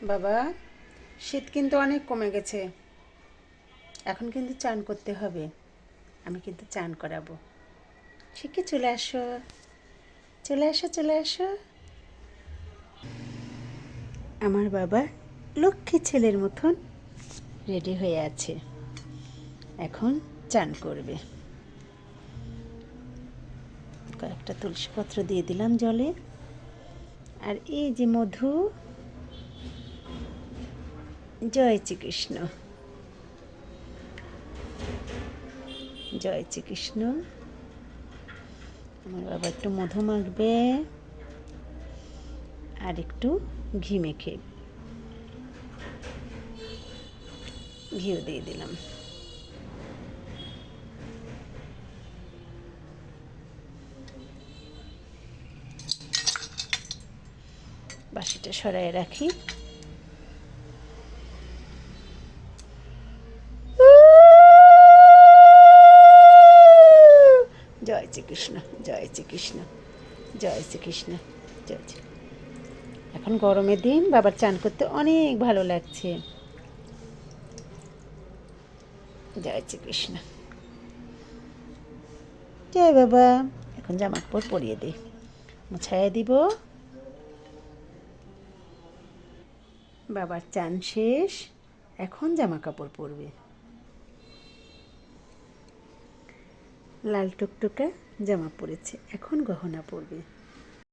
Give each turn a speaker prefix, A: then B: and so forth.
A: বাবা, শীত কিন্তু অনেক কমে গেছে। এখন কিন্তু চান করতে হবে। আমি কিন্তু চান করাবো। শিখে চলে আসো, চলে আসো, চলে আসো। আমার বাবা লক্ষ্মী ছেলের মতন রেডি হয়ে আছে। এখন চান করবে। কয়েকটা তুলসী পত্র দিয়ে দিলাম জলে। আর এই যে মধু। জয় শ্রীকৃষ্ণ, জয় শ্রীকৃষ্ণ। আমার বাবা একটু মধু মাখবে আর একটু ঘি মেখে ঘিও দিয়ে দিলাম। বাসিটা সরাই রাখি। জয় শ্রীকৃষ্ণ, জয় শ্রীকৃষ্ণ, জয় শ্রীকৃষ্ণ, জয় শ্রী। এখন গরমের দিন বাবার চান করতে অনেক ভালো লাগছে। জয় শ্রীকৃষ্ণ, জয় বাবা। এখন জামা কাপড় পরিয়ে দিই, মুছাইয়া দিব। বাবার চান শেষ, এখন জামা কাপড় পরবে। লাল টুকটুকা জামা পরেছে, এখন গহনা পরবে।